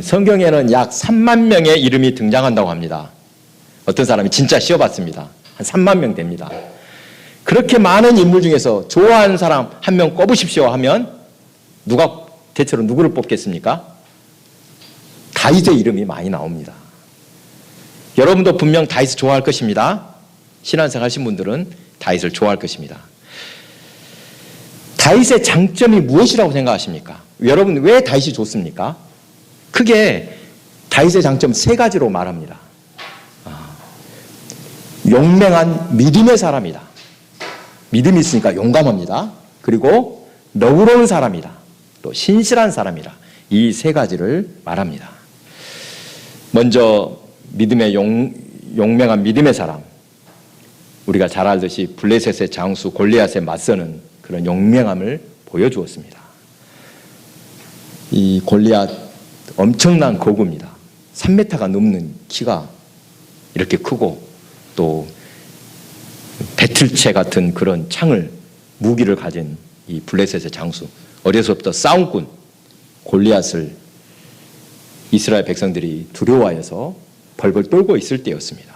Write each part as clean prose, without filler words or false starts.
성경에는 약 3만 명의 이름이 등장한다고 합니다. 어떤 사람이 진짜 씌워봤습니다. 한 3만 명 됩니다. 그렇게 많은 인물 중에서 좋아하는 사람 한 명 꼽으십시오 하면 대체로 누구를 뽑겠습니까? 다윗의 이름이 많이 나옵니다. 여러분도 분명 다윗을 좋아할 것입니다. 신앙생활 하신 분들은 다윗을 좋아할 것입니다. 다윗의 장점이 무엇이라고 생각하십니까? 여러분 왜 다윗이 좋습니까? 크게 다윗의 장점 세 가지로 말합니다. 용맹한 믿음의 사람이다. 믿음이 있으니까 용감합니다. 그리고 너그러운 사람이다. 또 신실한 사람이다. 이 세 가지를 말합니다. 먼저 용맹한 믿음의 사람. 우리가 잘 알듯이 블레셋의 장수 골리앗에 맞서는 그런 용맹함을 보여주었습니다. 이 골리앗 엄청난 거구입니다. 3m가 넘는 키가 이렇게 크고 또 배틀채 같은 그런 무기를 가진 이 블레셋의 장수, 어려서부터 싸움꾼 골리앗을 이스라엘 백성들이 두려워해서 벌벌 떨고 있을 때였습니다.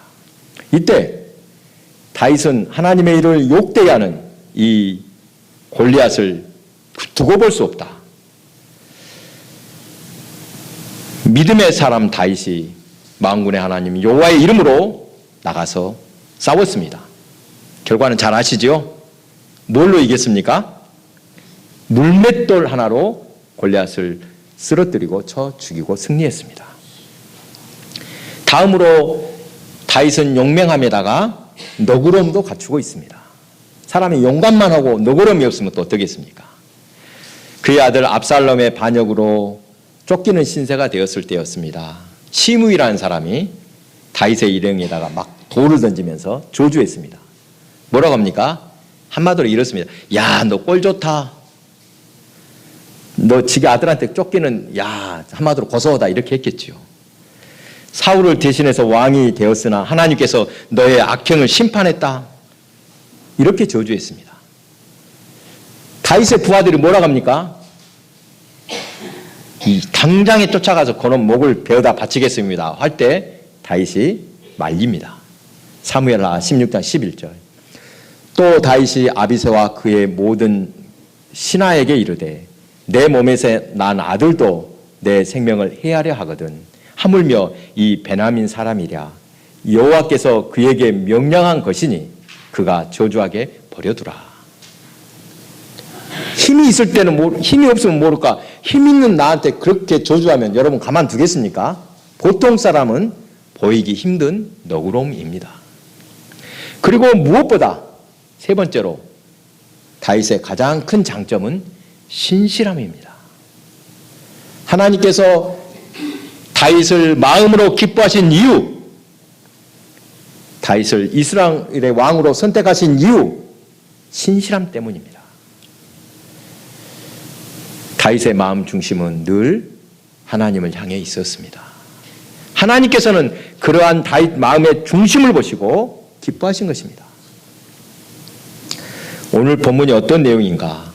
이때 다윗은 하나님의 일을 욕되게 하는 이 골리앗을 두고 볼 수 없다. 믿음의 사람 다윗이 만군의 하나님 여호와의 이름으로 나가서 싸웠습니다. 결과는 잘 아시죠? 뭘로 이겼습니까? 물맷돌 하나로 골리앗을 쓰러뜨리고 쳐 죽이고 승리했습니다. 다음으로 다윗은 용맹함에다가 너그러움도 갖추고 있습니다. 사람이 용감만 하고 너그러움이 없으면 또 어떻겠습니까? 그의 아들 압살롬의 반역으로 쫓기는 신세가 되었을 때였습니다. 시므이라는 사람이 다윗의 일행에다가 막 돌을 던지면서 저주했습니다. 뭐라고 합니까? 한마디로 이렇습니다. 야, 너 꼴 좋다. 너 지가 아들한테 쫓기는 한마디로 고소하다 이렇게 했겠지요. 사울을 대신해서 왕이 되었으나 하나님께서 너의 악행을 심판했다. 이렇게 저주했습니다. 다윗의 부하들이 뭐라고 합니까? 이 당장에 쫓아가서 그놈 목을 베어다 바치겠습니다 할 때 다윗이 말립니다. 사무엘하 16장 11절. 또 다윗이 아비새와 그의 모든 신하에게 이르되 내 몸에서 난 아들도 내 생명을 해하려 하거든 하물며 이 베냐민 사람이랴 여호와께서 그에게 명령한 것이니 그가 저주하게 버려두라. 힘이 있을 때는 힘이 없으면 모를까? 힘 있는 나한테 그렇게 저주하면 여러분 가만두겠습니까? 보통 사람은 보이기 힘든 너그러움입니다. 그리고 무엇보다 세 번째로 다윗의 가장 큰 장점은 신실함입니다. 하나님께서 다윗을 마음으로 기뻐하신 이유, 다윗을 이스라엘의 왕으로 선택하신 이유, 신실함 때문입니다. 다윗의 마음 중심은 늘 하나님을 향해 있었습니다. 하나님께서는 그러한 다윗 마음의 중심을 보시고 기뻐하신 것입니다. 오늘 본문이 어떤 내용인가?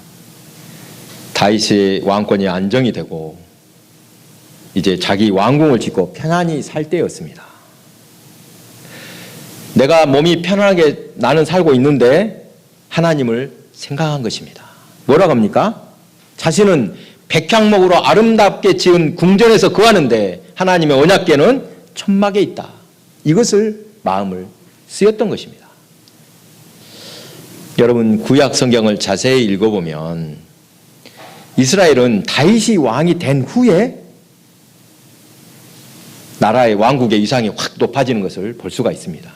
다윗의 왕권이 안정이 되고 이제 자기 왕궁을 짓고 편안히 살 때였습니다. 내가 몸이 편안하게 나는 살고 있는데 하나님을 생각한 것입니다. 뭐라고 합니까? 자신은 백향목으로 아름답게 지은 궁전에서 거하는데 하나님의 언약궤는 천막에 있다. 이것을 마음을 쓰였던 것입니다. 여러분 구약 성경을 자세히 읽어보면 이스라엘은 다윗이 왕이 된 후에 나라의 왕국의 위상이 확 높아지는 것을 볼 수가 있습니다.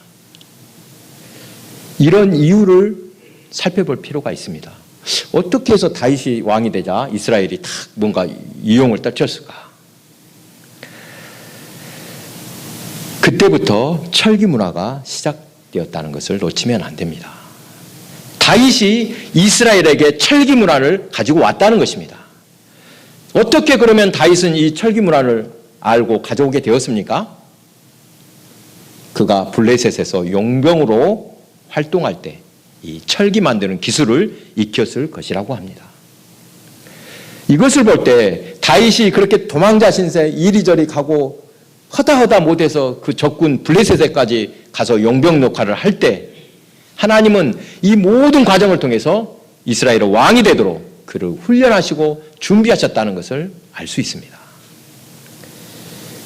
이런 이유를 살펴볼 필요가 있습니다. 어떻게 해서 다윗이 왕이 되자 이스라엘이 다 뭔가 이용을 떨쳤을까? 그때부터 철기 문화가 시작되었다는 것을 놓치면 안 됩니다. 다윗이 이스라엘에게 철기 문화를 가지고 왔다는 것입니다. 어떻게 그러면 다윗은 이 철기 문화를 알고 가져오게 되었습니까? 그가 블레셋에서 용병으로 활동할 때 이 철기 만드는 기술을 익혔을 것이라고 합니다. 이것을 볼 때 다윗이 그렇게 도망자 신세 이리저리 가고 허다허다 못해서 그 적군 블레셋에까지 가서 용병 역할을 할 때 하나님은 이 모든 과정을 통해서 이스라엘의 왕이 되도록 그를 훈련하시고 준비하셨다는 것을 알 수 있습니다.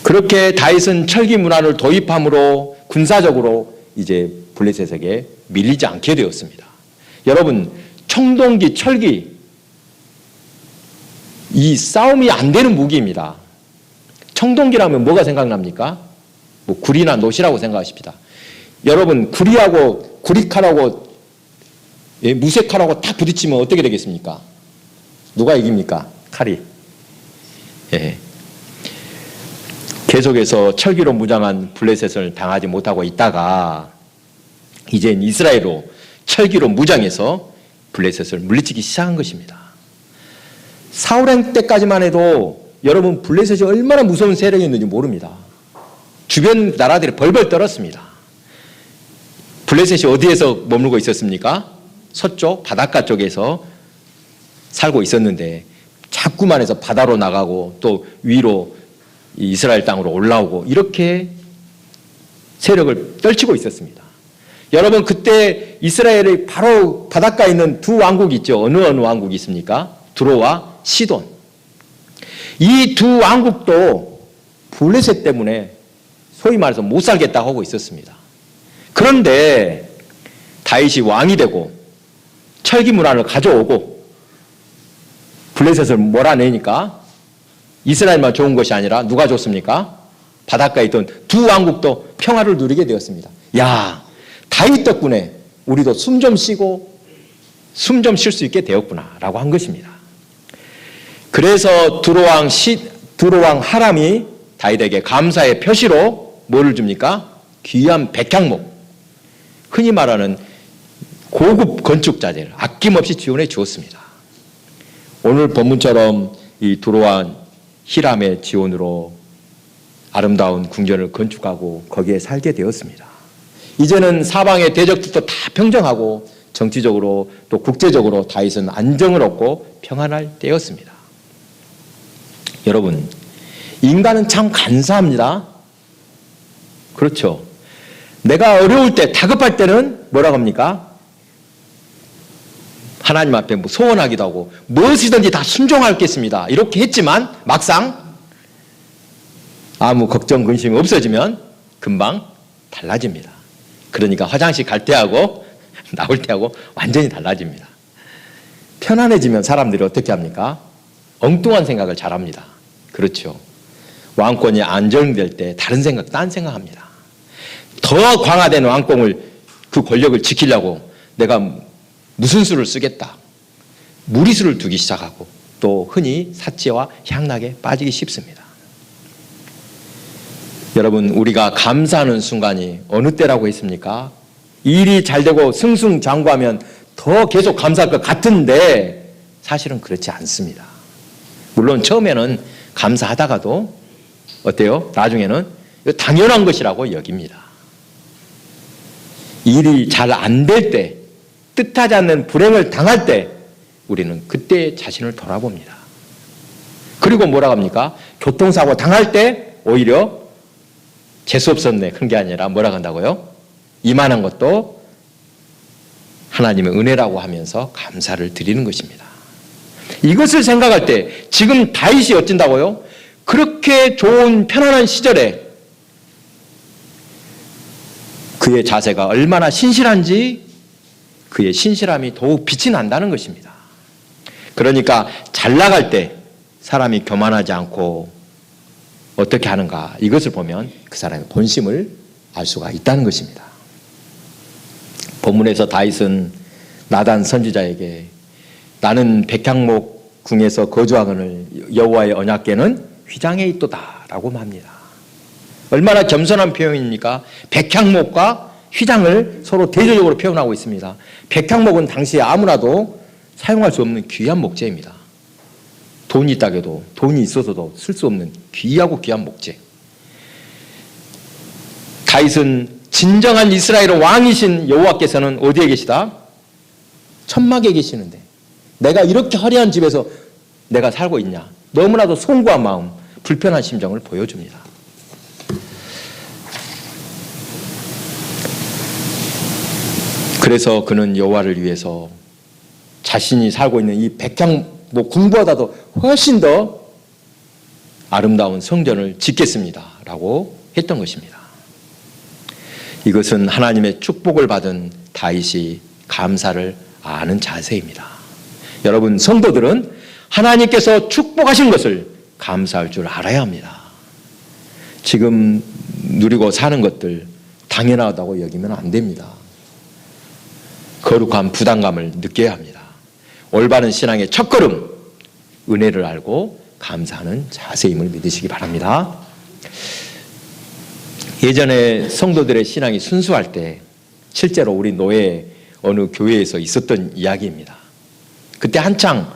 그렇게 다윗은 철기 문화를 도입함으로 군사적으로 이제 블레셋에게 밀리지 않게 되었습니다. 여러분, 청동기, 철기, 이 싸움이 안 되는 무기입니다. 청동기라면 뭐가 생각납니까? 뭐 굴이나 노시라고 생각하십니다. 여러분, 구리하고 구리칼하고 무쇠칼하고 딱 부딪히면 어떻게 되겠습니까? 누가 이깁니까? 칼이. 예. 계속해서 철기로 무장한 블레셋을 당하지 못하고 있다가 이젠 이스라엘로 철기로 무장해서 블레셋을 물리치기 시작한 것입니다. 사울왕 때까지만 해도 여러분 블레셋이 얼마나 무서운 세력이었는지 모릅니다. 주변 나라들이 벌벌 떨었습니다. 블레셋이 어디에서 머물고 있었습니까? 서쪽 바닷가 쪽에서 살고 있었는데 자꾸만 해서 바다로 나가고 또 위로 이스라엘 땅으로 올라오고 이렇게 세력을 떨치고 있었습니다. 여러분, 그때 이스라엘의 바로 바닷가에 있는 두 왕국이 있죠. 어느 왕국이 있습니까? 두로와 시돈. 이 두 왕국도 블레셋 때문에 소위 말해서 못 살겠다고 하고 있었습니다. 그런데 다윗이 왕이 되고 철기 문화를 가져오고 블레셋을 몰아내니까 이스라엘만 좋은 것이 아니라 누가 좋습니까? 바닷가에 있던 두 왕국도 평화를 누리게 되었습니다. 야, 다윗 덕분에 우리도 숨 좀 쉬고 숨 좀 쉴 수 있게 되었구나 라고 한 것입니다. 그래서 두로왕 하람이 다윗에게 감사의 표시로 뭐를 줍니까? 귀한 백향목, 흔히 말하는 고급 건축자재를 아낌없이 지원해 주었습니다. 오늘 본문처럼 이 두로왕 히람의 지원으로 아름다운 궁전을 건축하고 거기에 살게 되었습니다. 이제는 사방의 대적들도 다 평정하고 정치적으로 또 국제적으로 다윗은 안정을 얻고 평안할 때였습니다. 여러분, 인간은 참 간사합니다. 그렇죠. 내가 어려울 때, 다급할 때는 뭐라고 합니까? 하나님 앞에 뭐 소원하기도 하고 무엇이든지 다 순종하겠습니다. 이렇게 했지만 막상 아무 걱정 근심이 없어지면 금방 달라집니다. 그러니까 화장실 갈 때하고 나올 때하고 완전히 달라집니다. 편안해지면 사람들이 어떻게 합니까? 엉뚱한 생각을 잘합니다. 그렇죠. 왕권이 안정될 때 다른 생각, 딴 생각합니다. 더 강화된 왕권을, 그 권력을 지키려고 내가 무슨 수를 쓰겠다. 무리수를 두기 시작하고 또 흔히 사치와 향락에 빠지기 쉽습니다. 여러분, 우리가 감사하는 순간이 어느 때라고 했습니까? 일이 잘 되고 승승장구하면 더 계속 감사할 것 같은데 사실은 그렇지 않습니다. 물론 처음에는 감사하다가도 어때요? 나중에는 당연한 것이라고 여깁니다. 일이 잘 안 될 때, 뜻하지 않는 불행을 당할 때 우리는 그때 자신을 돌아봅니다. 그리고 뭐라고 합니까? 교통사고 당할 때 오히려 재수 없었네, 그런 게 아니라 뭐라고 한다고요? 이만한 것도 하나님의 은혜라고 하면서 감사를 드리는 것입니다. 이것을 생각할 때 지금 다윗이 어쩐다고요? 그렇게 좋은 편안한 시절에 그의 자세가 얼마나 신실한지 그의 신실함이 더욱 빛이 난다는 것입니다. 그러니까 잘 나갈 때 사람이 교만하지 않고 어떻게 하는가, 이것을 보면 그 사람의 본심을 알 수가 있다는 것입니다. 본문에서 다윗은 나단 선지자에게 나는 백향목 궁에서 거주하거늘 여호와의 언약궤는 휘장에 있도다 라고 합니다. 얼마나 겸손한 표현입니까? 백향목과 휘장을 서로 대조적으로 표현하고 있습니다. 백향목은 당시에 아무나도 사용할 수 없는 귀한 목재입니다. 돈이 있다고 해도, 돈이 있어서도 쓸 수 없는 귀하고 귀한 목재. 다윗은 진정한 이스라엘의 왕이신 여호와께서는 어디에 계시다? 천막에 계시는데 내가 이렇게 화려한 집에서 내가 살고 있냐? 너무나도 송구한 마음, 불편한 심정을 보여줍니다. 그래서 그는 여호와를 위해서 자신이 살고 있는 이 궁보다도 훨씬 더 아름다운 성전을 짓겠습니다 라고 했던 것입니다. 이것은 하나님의 축복을 받은 다윗이 감사를 아는 자세입니다. 여러분, 성도들은 하나님께서 축복하신 것을 감사할 줄 알아야 합니다. 지금 누리고 사는 것들 당연하다고 여기면 안 됩니다. 거룩한 부담감을 느껴야 합니다. 올바른 신앙의 첫걸음, 은혜를 알고 감사하는 자세임을 믿으시기 바랍니다. 예전에 성도들의 신앙이 순수할 때 실제로 우리 노예 어느 교회에서 있었던 이야기입니다. 그때 한창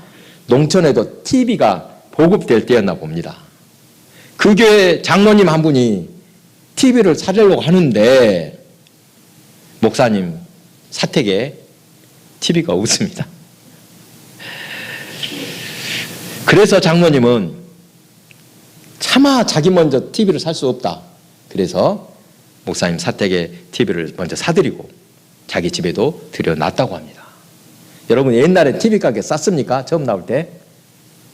농촌에도 TV가 보급될 때였나 봅니다. 그 교회 장로님 한 분이 TV를 사려고 하는데 목사님 사택에 TV가 없습니다. 그래서 장로님은 차마 자기 먼저 TV를 살 수 없다. 그래서 목사님 사택에 TV를 먼저 사드리고 자기 집에도 들여놨다고 합니다. 여러분, 옛날에 TV 가격 쌌습니까? 처음 나올 때?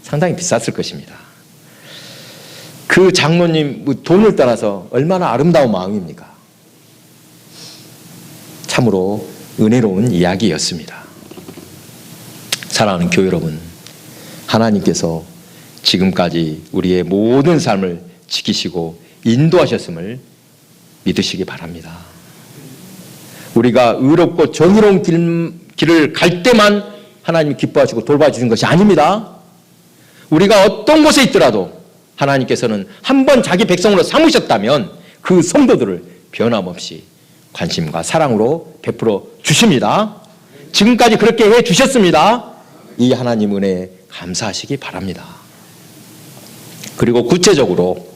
상당히 비쌌을 것입니다. 그 장로님 돈을 떠나서 얼마나 아름다운 마음입니까? 참으로 은혜로운 이야기였습니다. 사랑하는 교회 여러분, 하나님께서 지금까지 우리의 모든 삶을 지키시고 인도하셨음을 믿으시기 바랍니다. 우리가 의롭고 정의로운 길을 갈 때만 하나님이 기뻐하시고 돌봐주신 것이 아닙니다. 우리가 어떤 곳에 있더라도 하나님께서는 한번 자기 백성으로 삼으셨다면 그 성도들을 변함없이 관심과 사랑으로 베풀어 주십니다. 지금까지 그렇게 해 주셨습니다. 이 하나님 은혜에 감사하시기 바랍니다. 그리고 구체적으로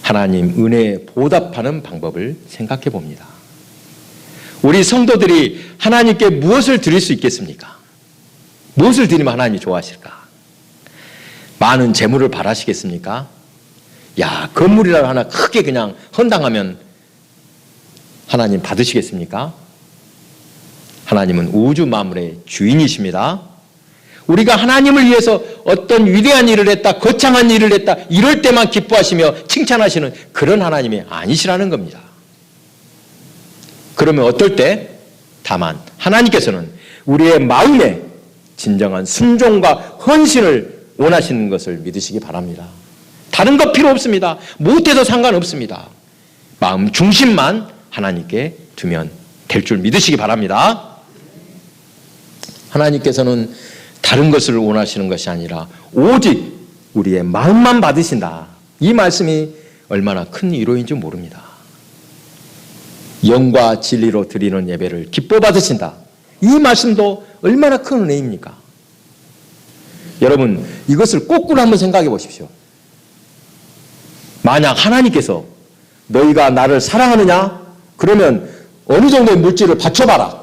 하나님 은혜에 보답하는 방법을 생각해 봅니다. 우리 성도들이 하나님께 무엇을 드릴 수 있겠습니까? 무엇을 드리면 하나님이 좋아하실까? 많은 재물을 바라시겠습니까? 야, 건물이라도 하나 크게 그냥 헌당하면 하나님 받으시겠습니까? 하나님은 우주 만물의 주인이십니다. 우리가 하나님을 위해서 어떤 위대한 일을 했다, 거창한 일을 했다, 이럴 때만 기뻐하시며 칭찬하시는 그런 하나님이 아니시라는 겁니다. 그러면 어떨 때? 다만 하나님께서는 우리의 마음에 진정한 순종과 헌신을 원하시는 것을 믿으시기 바랍니다. 다른 거 필요 없습니다. 못해도 상관없습니다. 마음 중심만 하나님께 두면 될 줄 믿으시기 바랍니다. 하나님께서는 다른 것을 원하시는 것이 아니라 오직 우리의 마음만 받으신다. 이 말씀이 얼마나 큰 위로인지 모릅니다. 영과 진리로 드리는 예배를 기뻐 받으신다. 이 말씀도 얼마나 큰 은혜입니까? 여러분, 이것을 거꾸로 한번 생각해 보십시오. 만약 하나님께서 너희가 나를 사랑하느냐? 그러면 어느 정도의 물질을 바쳐봐라.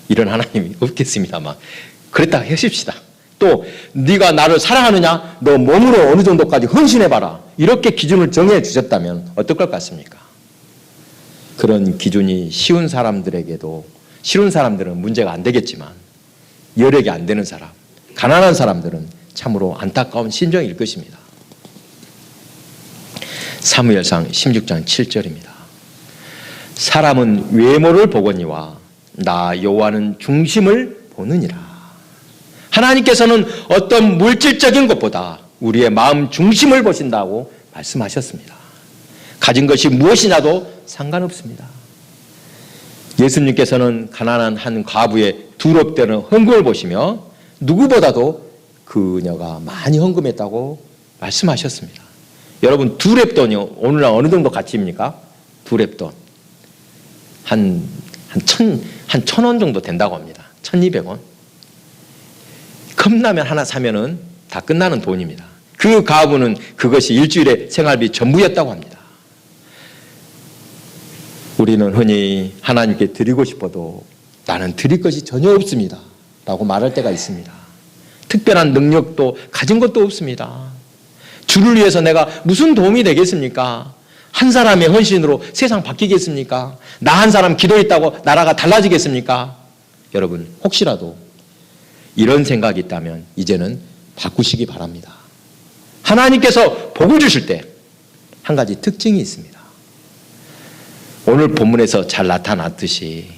이런 하나님이 없겠습니다만 그랬다 하십시다. 또 네가 나를 사랑하느냐? 너 몸으로 어느 정도까지 헌신해봐라. 이렇게 기준을 정해 주셨다면 어떨 것 같습니까? 그런 기준이 쉬운 사람들에게도, 쉬운 사람들은 문제가 안 되겠지만 여력이 안 되는 사람, 가난한 사람들은 참으로 안타까운 심정일 것입니다. 사무엘상 16장 7절입니다. 사람은 외모를 보거니와 나 여호와는 중심을 보느니라. 하나님께서는 어떤 물질적인 것보다 우리의 마음 중심을 보신다고 말씀하셨습니다. 가진 것이 무엇이냐도 상관없습니다. 예수님께서는 가난한 한 과부의 두렵되는 헌금을 보시며 누구보다도 그녀가 많이 헌금했다고 말씀하셨습니다. 여러분, 두 렙돈이 오늘날 어느 정도 가치입니까? 두 렙돈. 한 1,000원 정도 된다고 합니다. 1,200원. 컵라면 하나 사면은 다 끝나는 돈입니다. 그 가부는 그것이 일주일의 생활비 전부였다고 합니다. 우리는 흔히 하나님께 드리고 싶어도 나는 드릴 것이 전혀 없습니다 라고 말할 때가 있습니다. 특별한 능력도 가진 것도 없습니다. 주를 위해서 내가 무슨 도움이 되겠습니까? 한 사람의 헌신으로 세상 바뀌겠습니까? 나 한 사람 기도했다고 나라가 달라지겠습니까? 여러분, 혹시라도 이런 생각이 있다면 이제는 바꾸시기 바랍니다. 하나님께서 복을 주실 때 한 가지 특징이 있습니다. 오늘 본문에서 잘 나타났듯이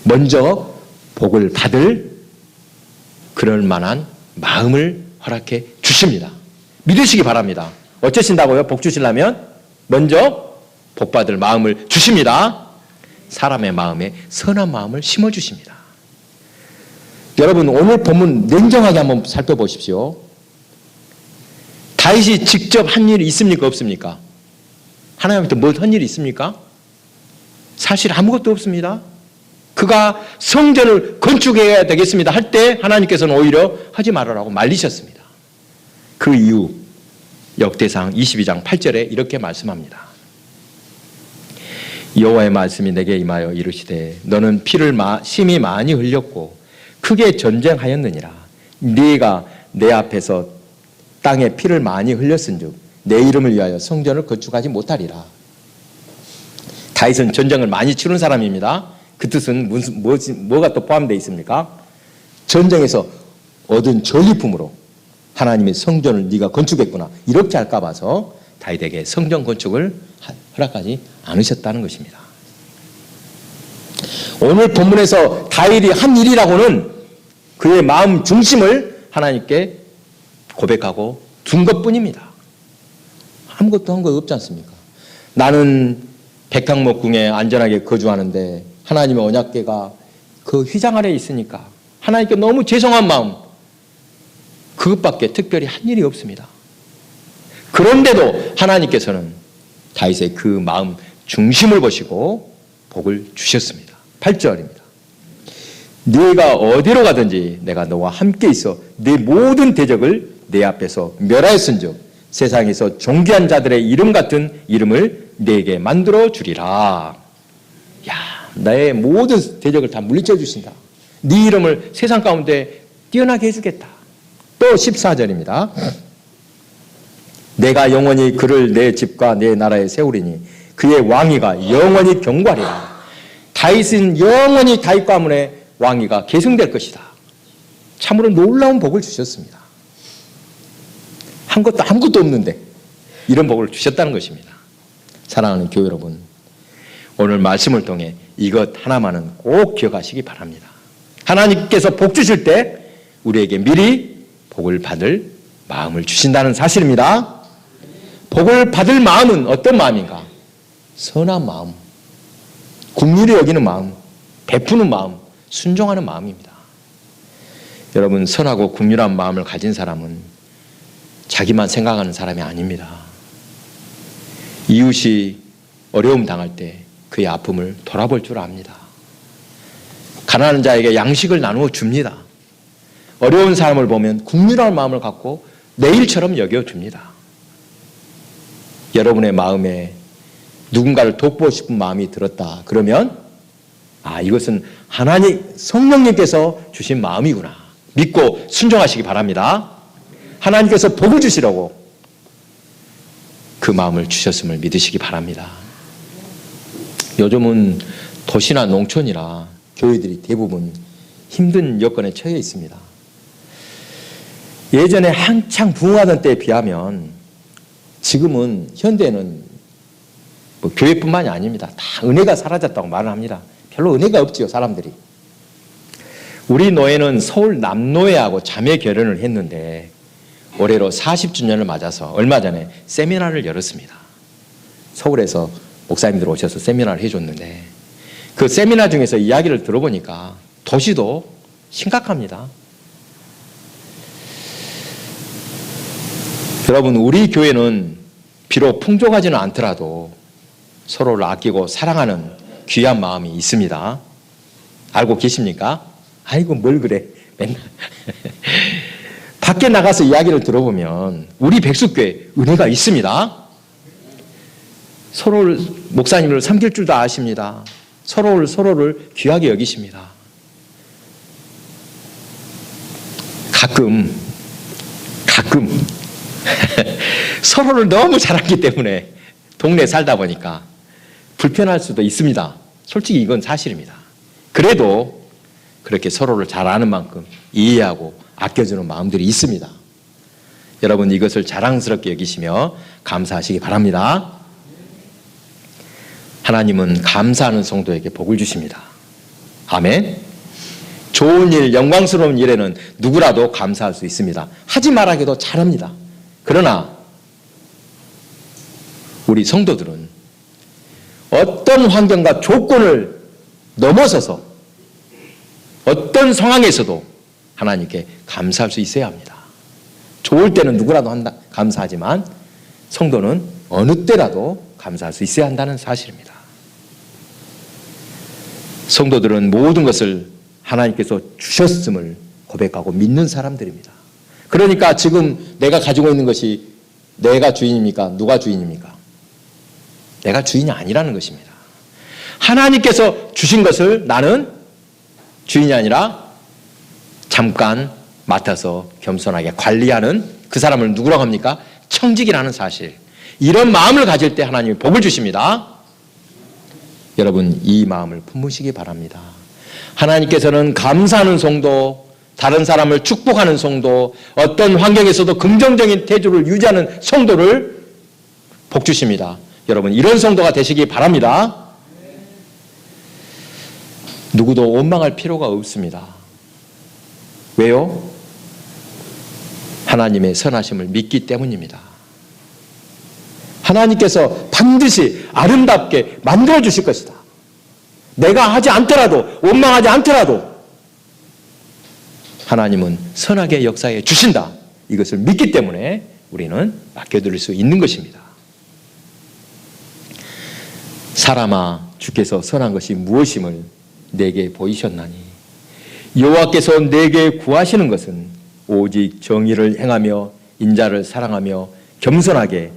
먼저 복을 받을 그럴 만한 마음을 허락해 주십니다. 믿으시기 바랍니다. 어쩌신다고요? 복 주시려면 먼저 복 받을 마음을 주십니다. 사람의 마음에 선한 마음을 심어주십니다. 여러분, 오늘 본문 냉정하게 한번 살펴보십시오. 다윗이 직접 한 일이 있습니까? 없습니까? 하나님한테 뭐 한 일이 있습니까? 사실 아무것도 없습니다. 그가 성전을 건축해야 되겠습니다 할 때 하나님께서는 오히려 하지 말아라고 말리셨습니다. 그 이후 역대상 22장 8절에 이렇게 말씀합니다. 여호와의 말씀이 내게 임하여 이르시되 너는 피를 심히 많이 흘렸고 크게 전쟁하였느니라. 네가 내 앞에서 땅에 피를 많이 흘렸은즉 내 이름을 위하여 성전을 건축하지 못하리라. 다윗은 전쟁을 많이 치른 사람입니다. 그 뜻은 뭐가 또 포함되어 있습니까? 전쟁에서 얻은 전리품으로 하나님의 성전을 네가 건축했구나 이렇게 할까 봐서 다윗에게 성전 건축을 허락하지 않으셨다는 것입니다. 오늘 본문에서 다윗이 한 일이라고는 그의 마음 중심을 하나님께 고백하고 둔 것뿐입니다. 아무것도 한 거 없지 않습니까? 나는 백향목궁에 안전하게 거주하는데 하나님의 언약궤가 그 휘장 아래에 있으니까 하나님께 너무 죄송한 마음, 그것밖에 특별히 한 일이 없습니다. 그런데도 하나님께서는 다윗의 그 마음 중심을 보시고 복을 주셨습니다. 8절입니다. 네가 어디로 가든지 내가 너와 함께 있어 네 모든 대적을 내 앞에서 멸하였은즉 세상에서 존귀한 자들의 이름 같은 이름을 네게 만들어 주리라. 야, 나의 모든 대적을 다 물리쳐 주신다. 네 이름을 세상 가운데 뛰어나게 해주겠다. 또 14절입니다. 내가 영원히 그를 내 집과 내 나라에 세우리니 그의 왕위가 영원히 경고하리라. 다윗은 영원히 다윗 가문의 왕위가 계승될 것이다. 참으로 놀라운 복을 주셨습니다. 한 것도 아무것도 없는데 이런 복을 주셨다는 것입니다. 사랑하는 교회 여러분, 오늘 말씀을 통해 이것 하나만은 꼭 기억하시기 바랍니다. 하나님께서 복 주실 때 우리에게 미리 복을 받을 마음을 주신다는 사실입니다. 복을 받을 마음은 어떤 마음인가? 선한 마음, 긍휼히 여기는 마음, 베푸는 마음, 순종하는 마음입니다. 여러분, 선하고 긍휼한 마음을 가진 사람은 자기만 생각하는 사람이 아닙니다. 이웃이 어려움 당할 때 그의 아픔을 돌아볼 줄 압니다. 가난한 자에게 양식을 나누어 줍니다. 어려운 사람을 보면 긍휼한 마음을 갖고 내 일처럼 여겨줍니다. 여러분의 마음에 누군가를 돕고 싶은 마음이 들었다. 그러면 이것은 하나님 성령님께서 주신 마음이구나. 믿고 순종하시기 바랍니다. 하나님께서 복을 주시려고 그 마음을 주셨음을 믿으시기 바랍니다. 요즘은 도시나 농촌이라 교회들이 대부분 힘든 여건에 처해 있습니다. 예전에 한창 부흥하던 때에 비하면 지금은 현대는 교회뿐만이 아닙니다. 다 은혜가 사라졌다고 말을 합니다. 별로 은혜가 없지요, 사람들이. 우리 노예는 서울 남노예하고 자매 결연을 했는데 올해로 40주년을 맞아서 얼마 전에 세미나를 열었습니다. 서울에서 목사님들 오셔서 세미나를 해줬는데 그 세미나 중에서 이야기를 들어보니까 도시도 심각합니다. 여러분, 우리 교회는 비록 풍족하지는 않더라도 서로를 아끼고 사랑하는 귀한 마음이 있습니다. 알고 계십니까? 아이고 뭘 그래 맨날 밖에 나가서 이야기를 들어보면 우리 백숙교회 은혜가 있습니다. 서로를 목사님을 섬길 줄도 아십니다. 서로를 귀하게 여기십니다. 가끔 서로를 너무 잘 알기 때문에 동네에 살다 보니까 불편할 수도 있습니다. 솔직히 이건 사실입니다. 그래도 그렇게 서로를 잘 아는 만큼 이해하고 아껴주는 마음들이 있습니다. 여러분 이것을 자랑스럽게 여기시며 감사하시기 바랍니다. 하나님은 감사하는 성도에게 복을 주십니다. 아멘. 좋은 일, 영광스러운 일에는 누구라도 감사할 수 있습니다. 하지 말아도 잘합니다. 그러나 우리 성도들은 어떤 환경과 조건을 넘어서서 어떤 상황에서도 하나님께 감사할 수 있어야 합니다. 좋을 때는 누구라도 감사하지만 성도는 어느 때라도 감사할 수 있어야 한다는 사실입니다. 성도들은 모든 것을 하나님께서 주셨음을 고백하고 믿는 사람들입니다. 그러니까 지금 내가 가지고 있는 것이 내가 주인입니까? 누가 주인입니까? 내가 주인이 아니라는 것입니다. 하나님께서 주신 것을 나는 주인이 아니라 잠깐 맡아서 겸손하게 관리하는 그 사람을 누구라고 합니까? 청직이라는 사실. 이런 마음을 가질 때 하나님이 복을 주십니다. 여러분 이 마음을 품으시기 바랍니다. 하나님께서는 감사하는 성도, 다른 사람을 축복하는 성도, 어떤 환경에서도 긍정적인 태도를 유지하는 성도를 복 주십니다. 여러분 이런 성도가 되시기 바랍니다. 누구도 원망할 필요가 없습니다. 왜요? 하나님의 선하심을 믿기 때문입니다. 하나님께서 반드시 아름답게 만들어 주실 것이다. 내가 하지 않더라도, 원망하지 않더라도 하나님은 선하게 역사해 주신다. 이것을 믿기 때문에 우리는 맡겨드릴 수 있는 것입니다. 사람아, 주께서 선한 것이 무엇임을 내게 보이셨나니 여호와께서 내게 구하시는 것은 오직 정의를 행하며 인자를 사랑하며 겸손하게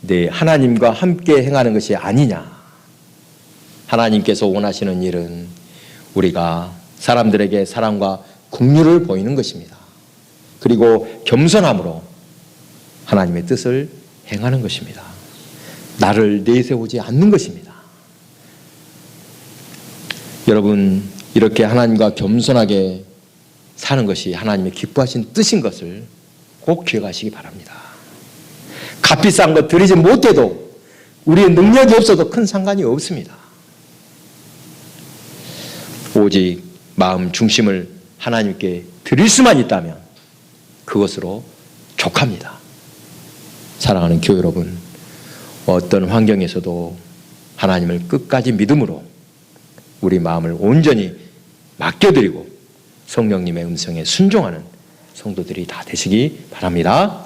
내 하나님과 함께 행하는 것이 아니냐. 하나님께서 원하시는 일은 우리가 사람들에게 사랑과 긍휼을 보이는 것입니다. 그리고 겸손함으로 하나님의 뜻을 행하는 것입니다. 나를 내세우지 않는 것입니다. 여러분 이렇게 하나님과 겸손하게 사는 것이 하나님의 기뻐하신 뜻인 것을 꼭 기억하시기 바랍니다. 값비싼 것 드리지 못해도 우리의 능력이 없어도 큰 상관이 없습니다. 오직 마음 중심을 하나님께 드릴 수만 있다면 그것으로 족합니다. 사랑하는 교회 여러분, 어떤 환경에서도 하나님을 끝까지 믿음으로 우리 마음을 온전히 맡겨드리고 성령님의 음성에 순종하는 성도들이 다 되시기 바랍니다.